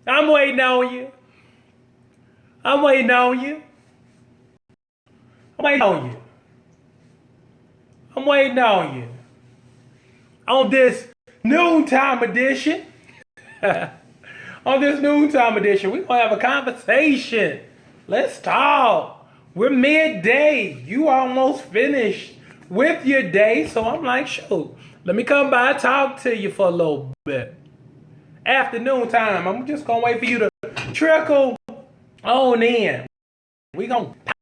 I'm waiting on you. I'm waiting on you. I'm waiting on you. I'm waiting on you. On this noontime edition. On this noontime edition, we're going to have a conversation. Let's talk. We're midday. You almost finished with your day. So I'm like, shoot, let me come by and talk to you for a little bit. Afternoon time, I'm just going to wait for you to trickle on in. We going to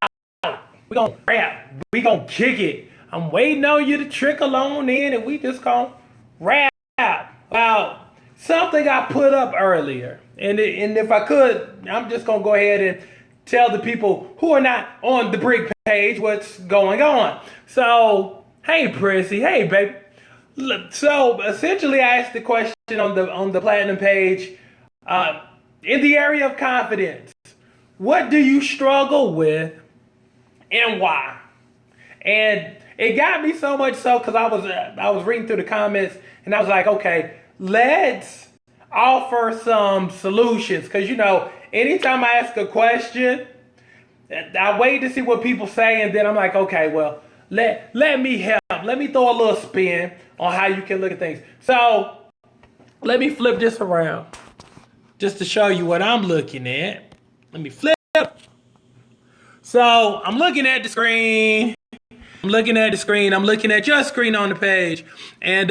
talk. We going to rap. We going to kick it. I'm waiting on you to trickle on in, and we just going to rap about something I put up earlier. And if I could, I'm just going to go ahead and tell the people who are not on the Brick page what's going on. So, hey, Prissy. Hey, baby. So, essentially, I asked the question on the Platinum page, in the area of confidence, what do you struggle with and why? And it got me so much so because I was reading through the comments and I was like, okay, let's offer some solutions. Because, you know, anytime I ask a question, I wait to see what people say. And then I'm like, okay, well, let me help. Let me throw a little spin on how you can look at things. So let me flip this around just to show you what I'm looking at. Let me flip. So I'm looking at the screen. I'm looking at your screen on the page. And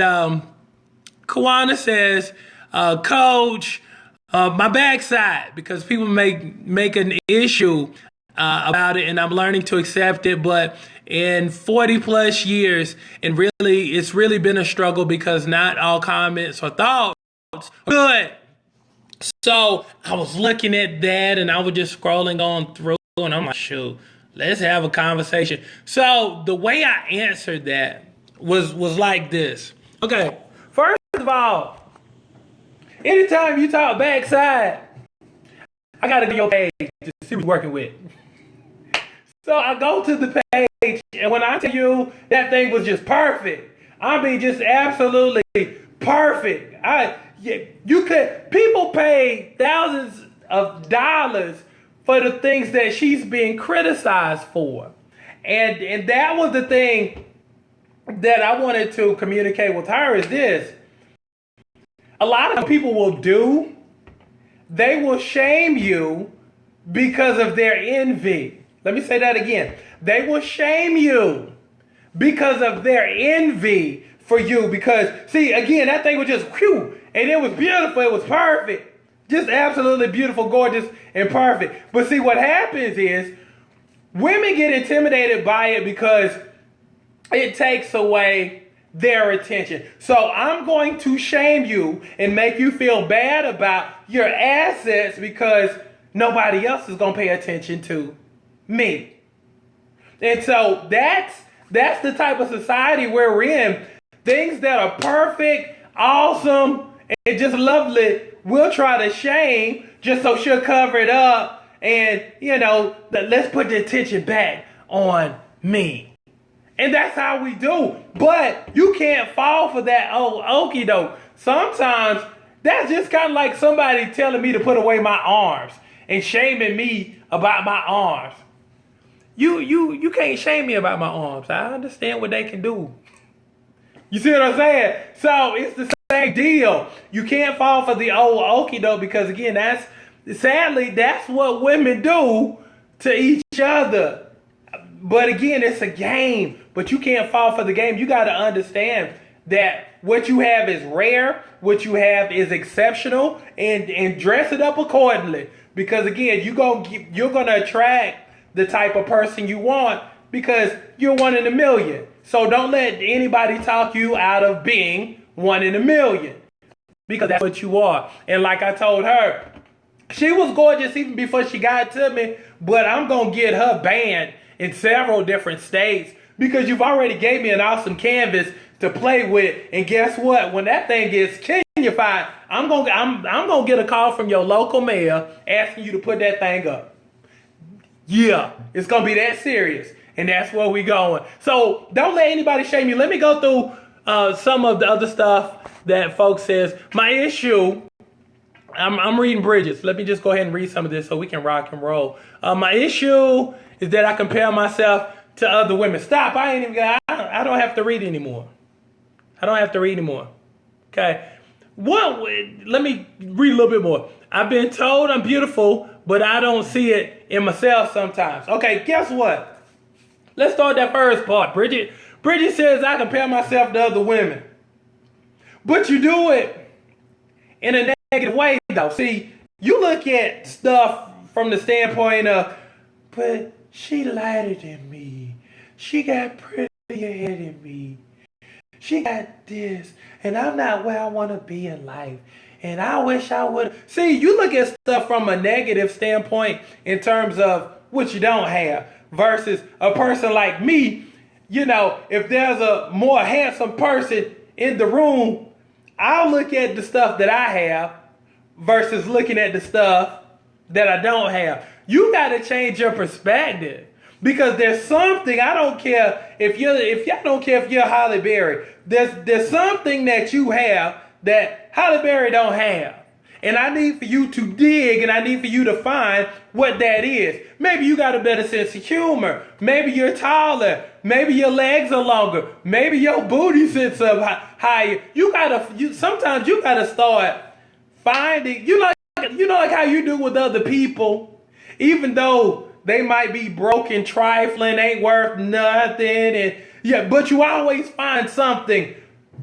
Kawana says, Coach, my backside, because people make an issue about it, and I'm learning to accept it. But in 40 plus years, and really, it's really been a struggle because not all comments or thoughts are good. So I was looking at that, and I was just scrolling on through, and I'm like, shoot, let's have a conversation. So the way I answered that was like this. Okay, first of all, anytime you talk backside, I gotta go to your page to see what you're working with. So I go to the page, and when I tell you that thing was just perfect, I mean just absolutely perfect. People pay thousands of dollars for the things that she's being criticized for. And that was the thing that I wanted to communicate with her is this. A lot of people they will shame you because of their envy. Let me say that again. They will shame you because of their envy for you. Because, see, again, that thing was just, whew, and it was beautiful. It was perfect. Just absolutely beautiful, gorgeous, and perfect. But see, what happens is women get intimidated by it because it takes away their attention. So I'm going to shame you and make you feel bad about your assets because nobody else is going to pay attention to me. And so that's the type of society where we're in. Things that are perfect, awesome, and just lovely, we'll try to shame just so she'll cover it up. And, you know, let's put the attention back on me. And that's how we do. But you can't fall for that okie doke. Sometimes that's just kind of like somebody telling me to put away my arms and shaming me about my arms. You can't shame me about my arms. I understand what they can do. You see what I'm saying? So it's the same deal. You can't fall for the old okie doke because again, sadly that's what women do to each other. But again, it's a game. But you can't fall for the game. You got to understand that what you have is rare, what you have is exceptional, and dress it up accordingly. Because again, you're gonna attract the type of person you want because you're one in a million. So don't let anybody talk you out of being one in a million because that's what you are. And like I told her, she was gorgeous even before she got to me, but I'm going to get her banned in several different states because you've already gave me an awesome canvas to play with. And guess what? When that thing gets Kenyified, I'm gonna get a call from your local mayor asking you to put that thing up. Yeah, it's gonna be that serious, and that's where we going. So don't let anybody shame you. Let me go through some of the other stuff that folks says. My issue I'm reading Bridges. Let me just go ahead and read some of this so we can rock and roll. My issue is that I compare myself to other women. Stop. I don't have to read anymore. I don't have to read anymore. Okay. Let me read a little bit more. I've been told I'm beautiful, but I don't see it in myself sometimes. Okay, guess what? Let's start that first part, Bridget. Bridget says I compare myself to other women. But you do it in a negative way, though. See, you look at stuff from the standpoint of, but she lighter than me. She got prettier hair than me. She got this, and I'm not where I want to be in life. And I wish I would. See, you look at stuff from a negative standpoint in terms of what you don't have versus a person like me. You know, if there's a more handsome person in the room, I'll look at the stuff that I have versus looking at the stuff that I don't have. You got to change your perspective. Because there's something, I don't care if you're Halle Berry. There's something that you have that Halle Berry don't have. And I need for you to dig and I need for you to find what that is. Maybe you got a better sense of humor. Maybe you're taller. Maybe your legs are longer. Maybe your booty sits up higher. Sometimes you gotta start finding, like how you do with other people, even though they might be broken, trifling, ain't worth nothing, but you always find something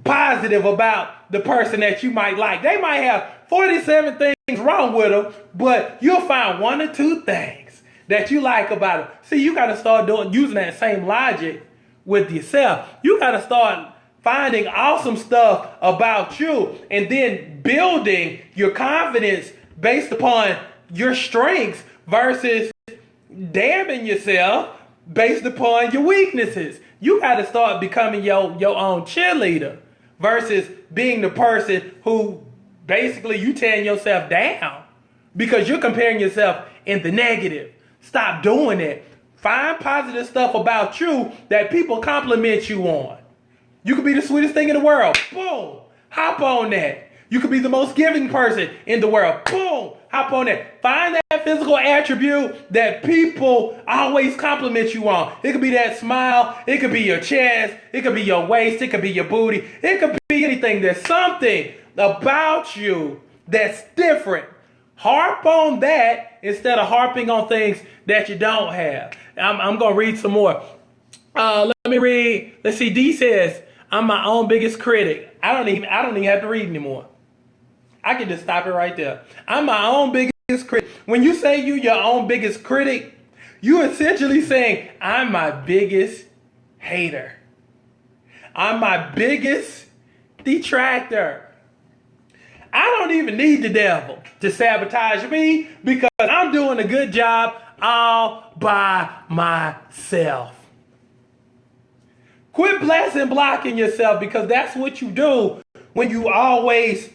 positive about the person that you might like. They might have 47 things wrong with them, but you'll find one or two things that you like about them. See, you got to start using that same logic with yourself. You got to start finding awesome stuff about you and then building your confidence based upon your strengths versus damning yourself based upon your weaknesses. You got to start becoming your own cheerleader versus being the person who basically you tearing yourself down because you're comparing yourself in the negative. Stop doing it. Find positive stuff about you that people compliment you on. You could be the sweetest thing in the world. Boom. Hop on that. You could be the most giving person in the world. Boom. Hop on that. Find that physical attribute that people always compliment you on. It could be that smile. It could be your chest. It could be your waist. It could be your booty. It could be anything. There's something about you that's different. Harp on that instead of harping on things that you don't have. I'm going to read some more. Let me read. Let's see. D says, I'm my own biggest critic. I don't even have to read anymore. I can just stop it right there. I'm my own biggest critic. When you say you your own biggest critic, you essentially saying, I'm my biggest hater. I'm my biggest detractor. I don't even need the devil to sabotage me because I'm doing a good job all by myself. Quit blasting blocking yourself because that's what you do when you always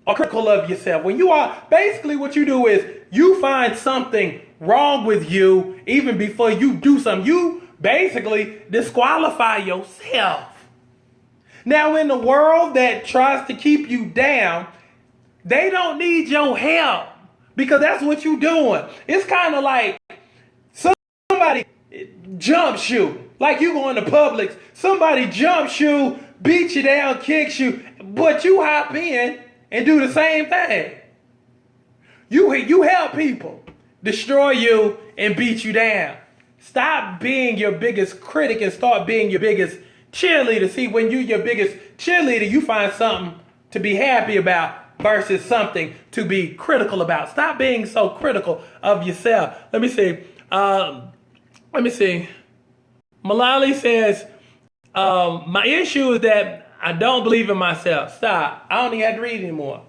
are critical of yourself. When you are, basically what you do is you find something wrong with you even before you do something. You basically disqualify yourself. Now in the world that tries to keep you down, they don't need your help because that's what you're doing. It's kind of like somebody jumps you. Like you going to Publix, somebody jumps you, beats you down, kicks you, but you hop in and do the same thing. You help people destroy you and beat you down. Stop being your biggest critic and start being your biggest cheerleader. See, when you're your biggest cheerleader, you find something to be happy about versus something to be critical about. Stop being so critical of yourself. Let me see. Malali says, my issue is that I don't believe in myself. Stop. I don't even have to read anymore.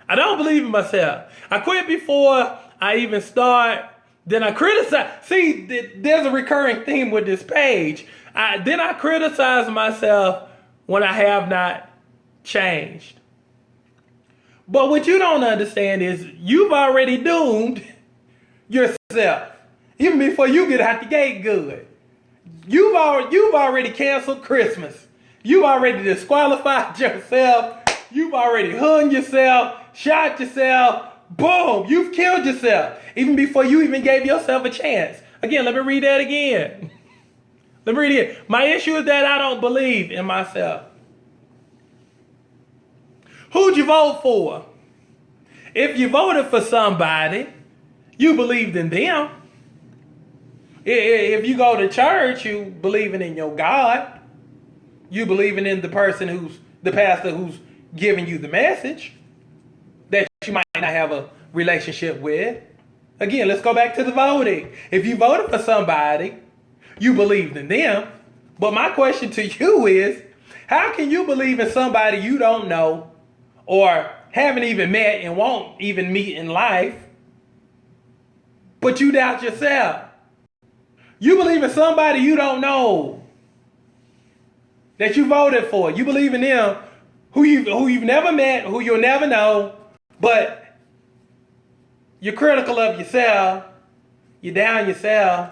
I don't believe in myself. I quit before I even start. Then I criticize. See, there's a recurring theme with this page. Then I criticize myself when I have not changed. But what you don't understand is you've already doomed yourself. Even before you get out the gate good. You've already canceled Christmas. You've already disqualified yourself. You've already hung yourself. shot yourself. Boom, you've killed yourself. Even before you even gave yourself a chance. Again, let me read that again. Let me read it. My issue is that I don't believe in myself. Who'd you vote for? If you voted for somebody, you believed in them. If you go to church, you believing in your God. You believing in the person the pastor who's giving you the message that you might not have a relationship with. Again, let's go back to the voting. If you voted for somebody, you believed in them. But my question to you is, how can you believe in somebody you don't know or haven't even met and won't even meet in life, but you doubt yourself? You believe in somebody you don't know that you voted for. You believe in them who you've never met, who you'll never know, but you're critical of yourself. You down yourself.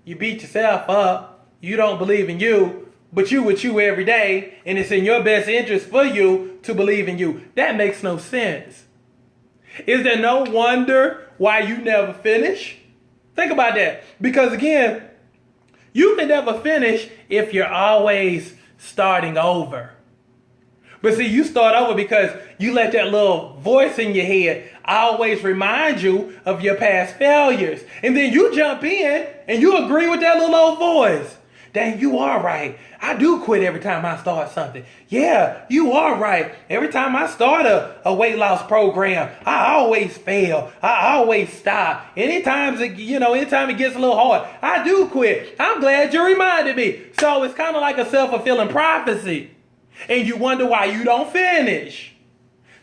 You beat yourself up. You don't believe in you, but you with you every day, and it's in your best interest for you to believe in you. That makes no sense. Is there no wonder why you never finish? Think about that. Because again, you can never finish if you're always starting over. But see, you start over because you let that little voice in your head always remind you of your past failures. And then you jump in and you agree with that little old voice. Dang, you are right. I do quit every time I start something. Yeah, you are right. Every time I start a weight loss program, I always fail. I always stop. Anytime it gets a little hard, I do quit. I'm glad you reminded me. So it's kind of like a self-fulfilling prophecy. And you wonder why you don't finish.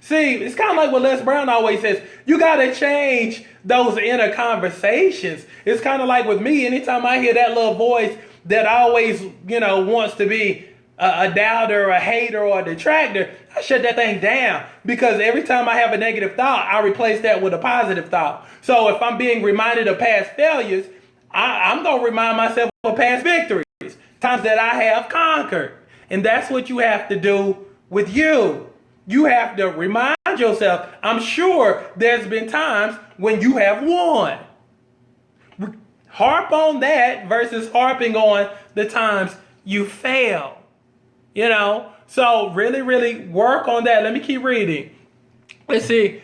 See, it's kind of like what Les Brown always says. You got to change those inner conversations. It's kind of like with me. Anytime I hear that little voice that always, wants to be a doubter, a hater, or a detractor, I shut that thing down. Because every time I have a negative thought, I replace that with a positive thought. So if I'm being reminded of past failures, I'm going to remind myself of past victories. Times that I have conquered. And that's what you have to do with you. You have to remind yourself, I'm sure there's been times when you have won. Harp on that versus harping on the times you fail. So really, really work on that. Let me keep reading. Let's see.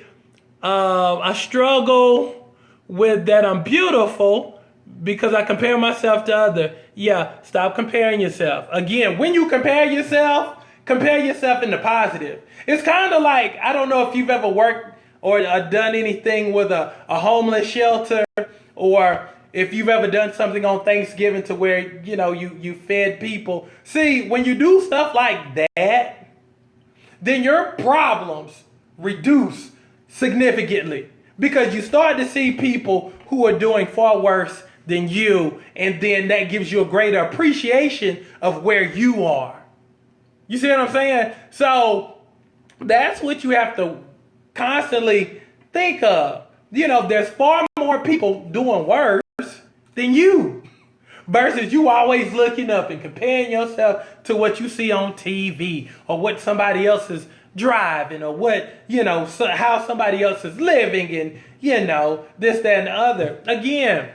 I struggle with that I'm beautiful because I compare myself to others. Yeah, stop comparing yourself. Again, when you compare yourself in the positive. It's kind of like, I don't know if you've ever worked or done anything with a homeless shelter, or if you've ever done something on Thanksgiving to where, you fed people. See, when you do stuff like that, then your problems reduce significantly because you start to see people who are doing far worse than you, and then that gives you a greater appreciation of where you are. You see what I'm saying? So that's what you have to constantly think of. There's far more people doing worse than you, versus you always looking up and comparing yourself to what you see on TV or what somebody else is driving or what, how somebody else is living and, this, that, and the other. Again,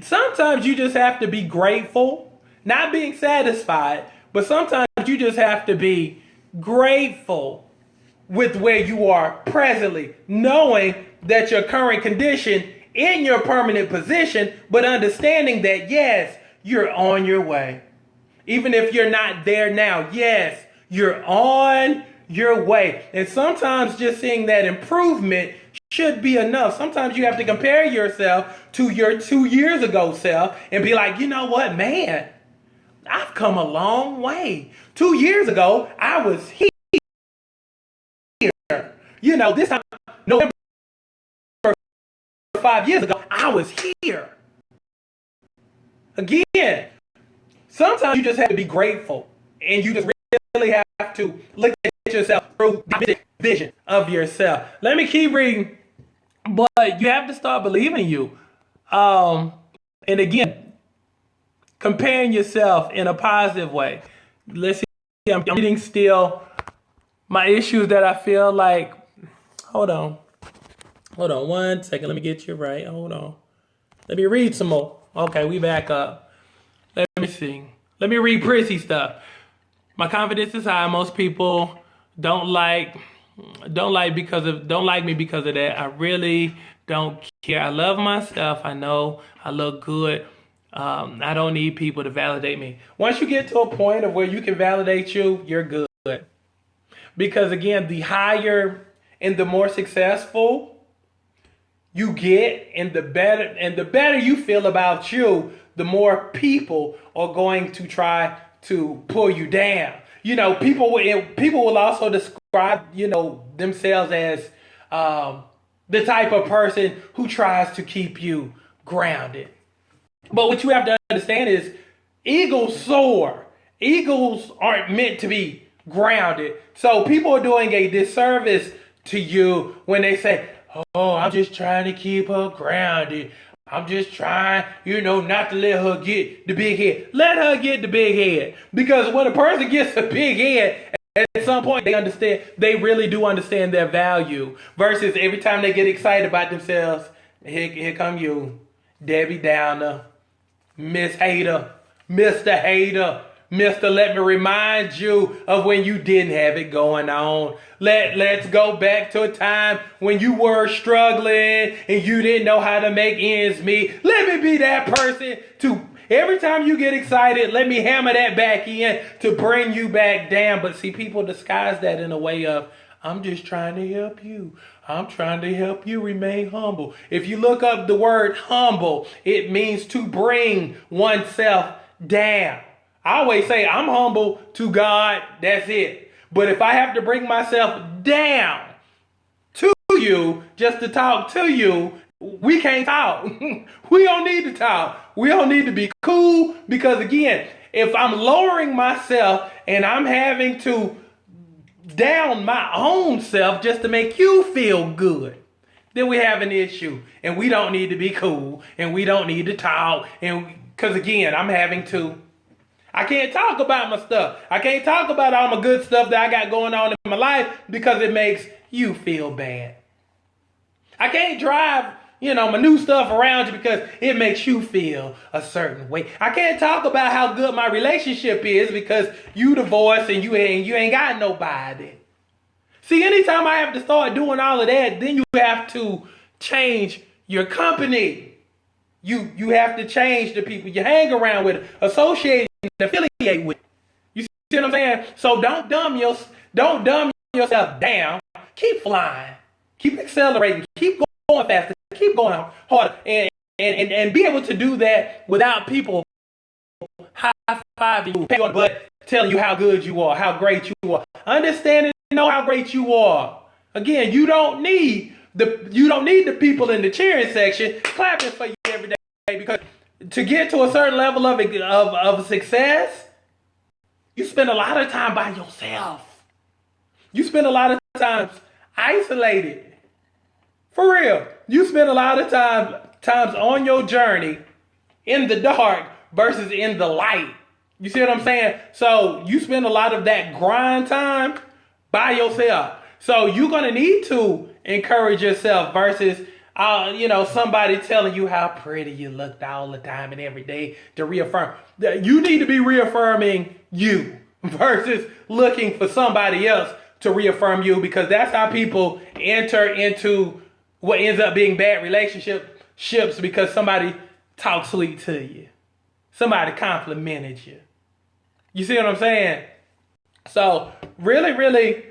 sometimes you just have to be grateful, not being satisfied, but sometimes you just have to be grateful with where you are presently, knowing that your current condition in your permanent position, but understanding that, yes, you're on your way. Even if you're not there now, yes, you're on your way. And sometimes just seeing that improvement should be enough. Sometimes you have to compare yourself to your 2 years ago self and be like, you know what, man, I've come a long way. 2 years ago, I was here. This time, November 5 years ago, I was here. Again, sometimes you just have to be grateful, and you just really have to look at yourself through the vision of yourself. Let me keep reading, but you have to start believing you. And again, comparing yourself in a positive way. Let's see, I'm reading still. My issues that I feel like Hold on. Hold on 1 second. Let me get you right. Hold on. Let me read some more. Okay, we back up. Let me see. Let me read prissy stuff. My confidence is high. Most people don't like me because of that. I really don't care. I love myself. I know I look good. I don't need people to validate me. Once you get to a point of where you can validate you, you're good. Because again, the higher and the more successful you get, and the better you feel about you, the more people are going to try to pull you down. You know, people will also describe, themselves as the type of person who tries to keep you grounded. But what you have to understand is eagles soar. Eagles aren't meant to be grounded. So people are doing a disservice to you when they say, oh, I'm just trying to keep her grounded. I'm just trying, not to let her get the big head. Let her get the big head. Because when a person gets a big head, at some point they really do understand their value. Versus every time they get excited about themselves, here come you, Debbie Downer, Miss Hater, Mr. Hater, Mr. Let me remind you of when you didn't have it going on. Let's go back to a time when you were struggling and you didn't know how to make ends meet. Let me be that person to, every time you get excited, let me hammer that back in to bring you back down. But see, people disguise that in a way of, I'm just trying to help you. I'm trying to help you remain humble. If you look up the word humble, it means to bring oneself down. I always say I'm humble to God, that's it. But if I have to bring myself down to you just to talk to you, we can't talk. We don't need to talk. We don't need to be cool because again, if I'm lowering myself and I'm having to down my own self just to make you feel good, then we have an issue and we don't need to be cool and we don't need to talk. And because again, I can't talk about my stuff. I can't talk about all my good stuff that I got going on in my life because it makes you feel bad. I can't drive, my new stuff around you because it makes you feel a certain way. I can't talk about how good my relationship is because you divorced and you ain't got nobody. See, anytime I have to start doing all of that, then you have to change your company. You have to change the people you hang around with, associate and affiliate with. You see what I'm saying? So don't dumb yourself down. Keep flying. Keep accelerating. Keep going faster. Keep going harder. And be able to do that without people high-fiving you, patting you on the butt, telling you how good you are, how great you are. Understand and know how great you are. Again, you don't need the people in the cheering section clapping for you every day because to get to a certain level of success, you spend a lot of time by yourself. You spend a lot of times isolated. For real. You spend a lot of times on your journey in the dark versus in the light. You see what I'm saying? So you spend a lot of that grind time by yourself. So you're going to need to encourage yourself versus somebody telling you how pretty you looked all the time and every day to reaffirm. You need to be reaffirming you versus looking for somebody else to reaffirm you because that's how people enter into what ends up being bad relationships because somebody talked sweet to you. Somebody complimented you. You see what I'm saying? So really, really,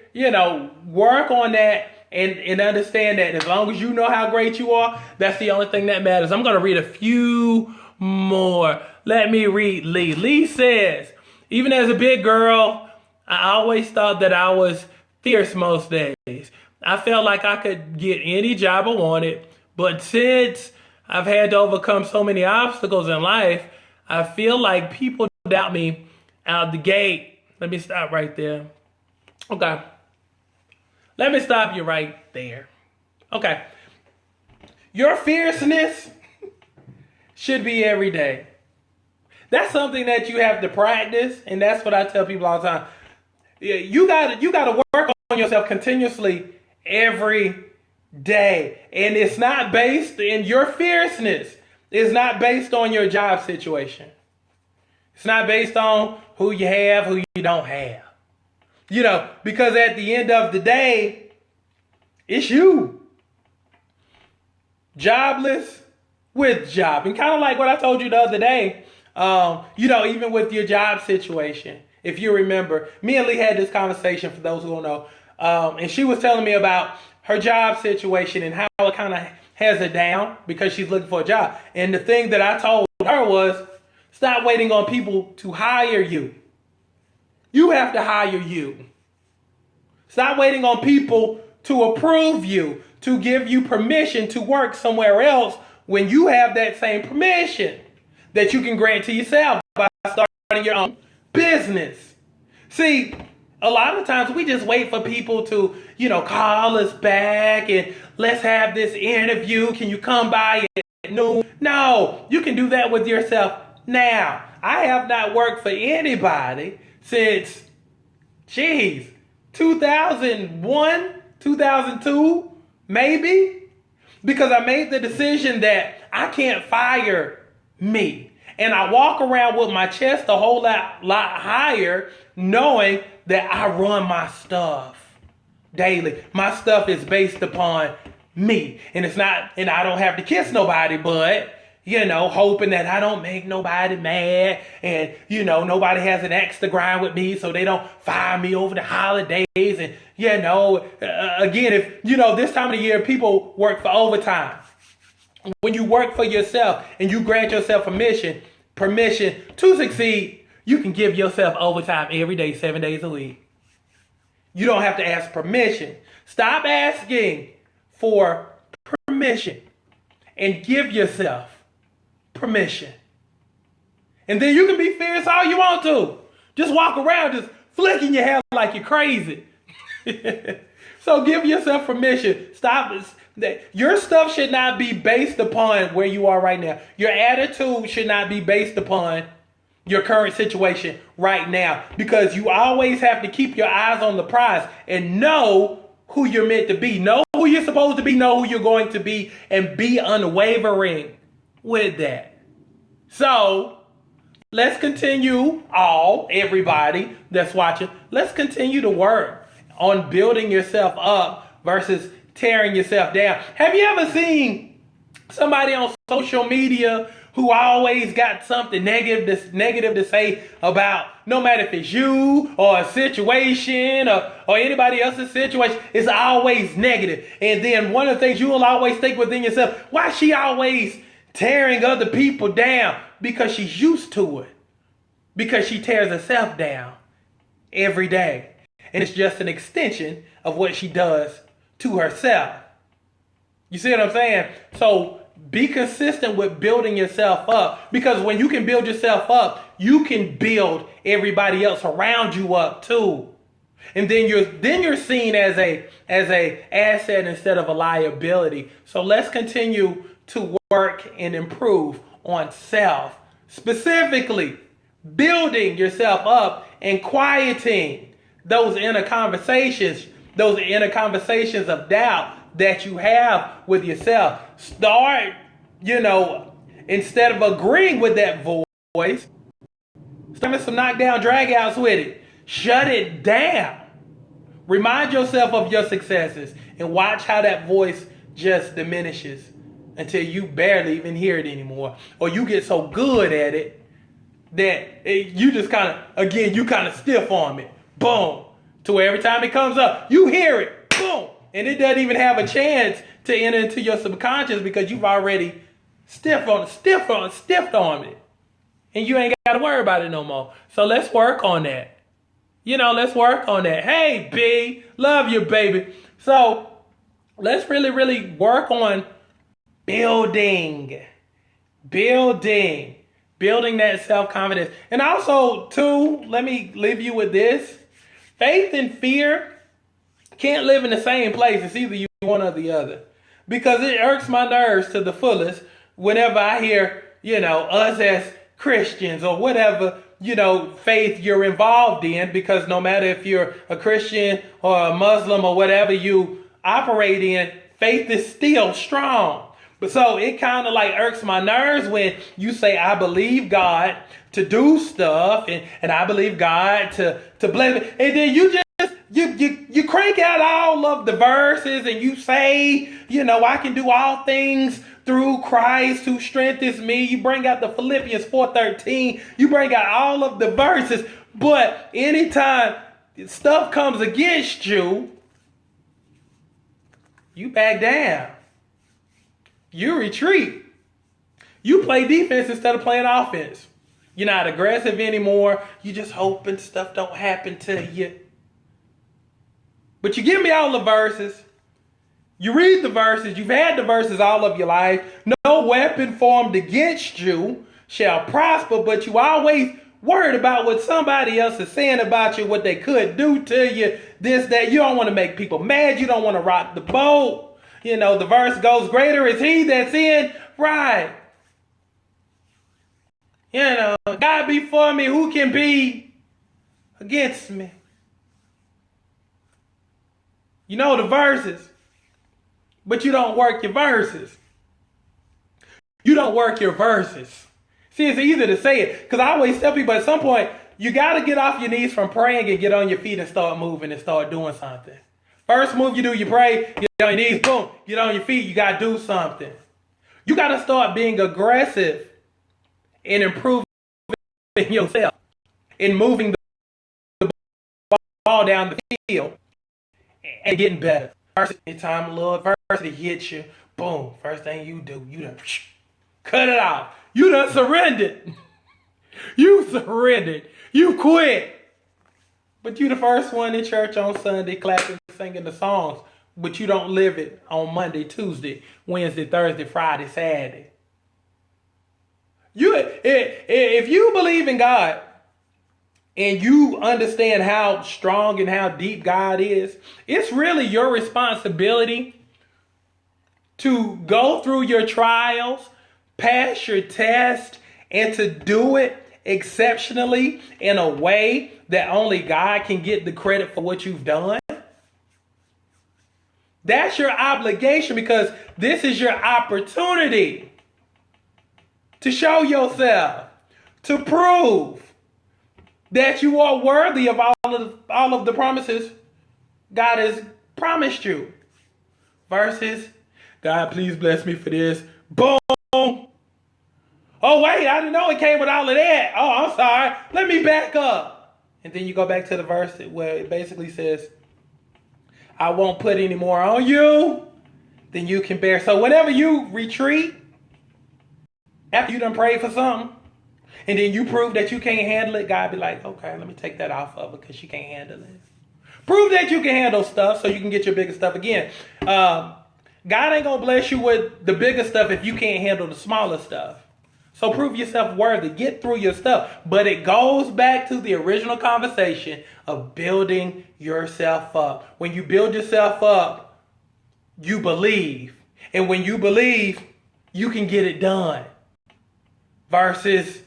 work on that. And understand that as long as you know how great you are, that's the only thing that matters. I'm going to read a few more. Let me read Lee. Lee says, even as a big girl, I always thought that I was fierce most days. I felt like I could get any job I wanted. But since I've had to overcome so many obstacles in life, I feel like people doubt me out the gate. Let me stop right there. Okay. Let me stop you right there. Okay. Your fierceness should be every day. That's something that you have to practice, and that's what I tell people all the time. You gotta work on yourself continuously every day. And it's not based in your fierceness. It's not based on your job situation. It's not based on who you have, who you don't have. Because at the end of the day, it's you. Jobless with job. And kind of like what I told you the other day, even with your job situation, if you remember, me and Lee had this conversation for those who don't know. And she was telling me about her job situation and how it kind of has her down because she's looking for a job. And the thing that I told her was, stop waiting on people to hire you. You have to hire you. Stop waiting on people to approve you, to give you permission to work somewhere else when you have that same permission that you can grant to yourself by starting your own business. See, a lot of times we just wait for people to, call us back and let's have this interview. Can you come by at noon? No, you can do that with yourself now. I have not worked for anybody since, 2001, 2002, maybe, because I made the decision that I can't fire me. And I walk around with my chest a whole lot higher, knowing that I run my stuff daily. My stuff is based upon me. And I don't have to kiss nobody, but hoping that I don't make nobody mad and, nobody has an axe to grind with me so they don't fire me over the holidays. And, again, if, this time of the year, people work for overtime. When you work for yourself and you grant yourself permission to succeed, you can give yourself overtime every day, 7 days a week. You don't have to ask permission. Stop asking for permission and give yourself permission. And then you can be fierce all you want to. Just walk around just flicking your hair like you're crazy. So give yourself permission. Stop. Your stuff should not be based upon where you are right now. Your attitude should not be based upon your current situation right now, because you always have to keep your eyes on the prize and know who you're meant to be. Know who you're supposed to be. Know who you're going to be, and be unwavering with that. So let's continue, everybody that's watching, let's continue to work on building yourself up versus tearing yourself down. Have you ever seen somebody on social media who always got something negative to say about, no matter if it's you or a situation or anybody else's situation, it's always negative. And then one of the things you will always think within yourself, why is she always tearing other people down? Because she's used to it. Because she tears herself down every day. And it's just an extension of what she does to herself. You see what I'm saying? So be consistent with building yourself up, because when you can build yourself up, you can build everybody else around you up too. And then you're seen as a asset instead of a liability. So let's continue to work and improve on self, specifically building yourself up and quieting those inner conversations of doubt that you have with yourself. Start, instead of agreeing with that voice, start some knockdown drag-outs with it. Shut it down. Remind yourself of your successes and watch how that voice just diminishes until you barely even hear it anymore. Or you get so good at it that you just kind of stiff arm it. Boom. To where every time it comes up, you hear it. Boom. And it doesn't even have a chance to enter into your subconscious because you've already stiff armed it. And you ain't got to worry about it no more. So let's work on that. Let's work on that. Hey, B, love you, baby. So let's really, really work on building that self-confidence. And also, too, let me leave you with this. Faith and fear can't live in the same place. It's either you one or the other. Because it irks my nerves to the fullest whenever I hear, us as Christians or whatever, faith you're involved in. Because no matter if you're a Christian or a Muslim or whatever you operate in, Faith is still strong. But so it kind of like irks my nerves when you say, I believe God to do stuff and I believe God to bless me. And then you just, you crank out all of the verses and you say, I can do all things through Christ who strengthens me. You bring out the Philippians 4:13. You bring out all of the verses. But anytime stuff comes against you, you back down. You retreat. You play defense instead of playing offense. You're not aggressive anymore. You just hoping stuff don't happen to you. But you give me all the verses. You read the verses. You've had the verses all of your life. No weapon formed against you shall prosper, but you always worried about what somebody else is saying about you, what they could do to you, this, that. You don't want to make people mad. You don't want to rock the boat. The verse goes, greater is he that's in, right. God be for me, who can be against me? You know the verses, but you don't work your verses. You don't work your verses. See, it's easy to say it, because I always tell people at some point, you got to get off your knees from praying and get on your feet and start moving and start doing something. First move you do, you pray, get on your knees, boom, get on your feet, you got to do something. You got to start being aggressive in improving yourself, in moving the ball down the field and getting better. First time a little adversity hits you, boom, first thing you do, you done cut it off. You done surrendered. You surrendered. You quit. But you the first one in church on Sunday clapping, singing the songs, but you don't live it on Monday, Tuesday, Wednesday, Thursday, Friday, Saturday. If you believe in God and you understand how strong and how deep God is, it's really your responsibility to go through your trials, pass your test, and to do it exceptionally in a way that only God can get the credit for what you've done. That's your obligation, because this is your opportunity to show yourself, to prove that you are worthy of all of the promises God has promised you. Versus, God, please bless me for this. Boom. Oh, wait, I didn't know it came with all of that. Oh, I'm sorry. Let me back up. And then you go back to the verse where it basically says, I won't put any more on you than you can bear. So whenever you retreat, after you done prayed for something, and then you prove that you can't handle it, God be like, okay, let me take that off of it because she can't handle it. Prove that you can handle stuff so you can get your bigger stuff again. God ain't going to bless you with the bigger stuff if you can't handle the smaller stuff. So prove yourself worthy. Get through your stuff. But it goes back to the original conversation of building yourself up. When you build yourself up, you believe. And when you believe, you can get it done. Versus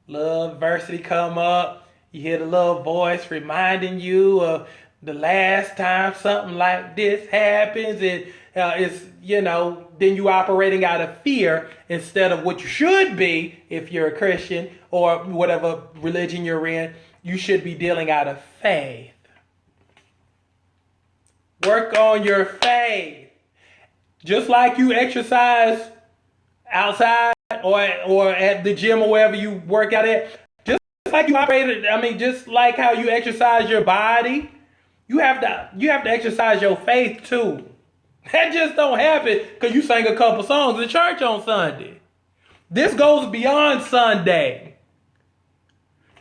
little adversity come up. You hear the little voice reminding you of the last time something like this happens. Then you operating out of fear instead of what you should be. If you're a Christian or whatever religion you're in, you should be dealing out of faith. Work on your faith. Just like you exercise outside or at the gym or wherever you work out at, just like you operate, just like how you exercise your body, you have to exercise your faith too. That just don't happen because you sang a couple songs in church on Sunday. This goes beyond Sunday.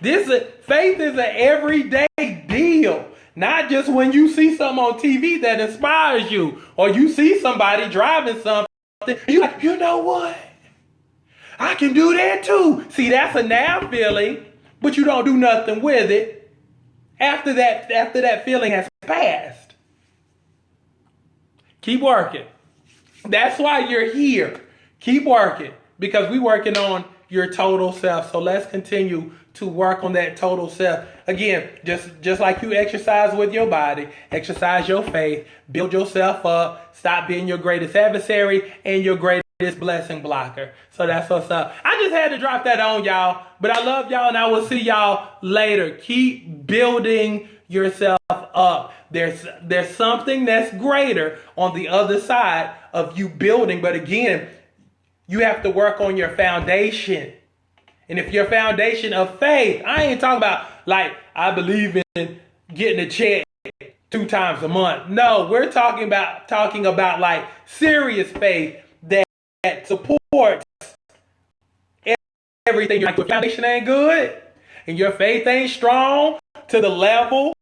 Faith is an everyday deal. Not just when you see something on TV that inspires you, or you see somebody driving something, you're like, you know what? I can do that too. See, that's a now feeling, but you don't do nothing with it after that feeling has passed. Keep working. That's why you're here. Keep working, because we're working on your total self. So let's continue to work on that total self. Again, just like you exercise with your body, exercise your faith, build yourself up, stop being your greatest adversary and your greatest blessing blocker. So that's what's up. I just had to drop that on y'all, but I love y'all and I will see y'all later. Keep building yourself up. There's something that's greater on the other side of you building, but again, you have to work on your foundation. And if your foundation of faith, I ain't talking about like I believe in getting a check 2 times a month. No, we're talking about like serious faith that supports everything. Like your foundation ain't good and your faith ain't strong to the level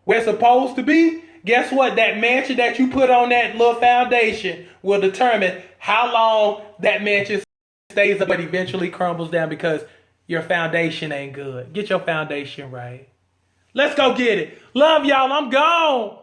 where it's supposed to be. Guess what? That mansion that you put on that little foundation will determine how long that mansion stays up, but eventually crumbles down because your foundation ain't good. Get your foundation right. Let's go get it. Love y'all. I'm gone.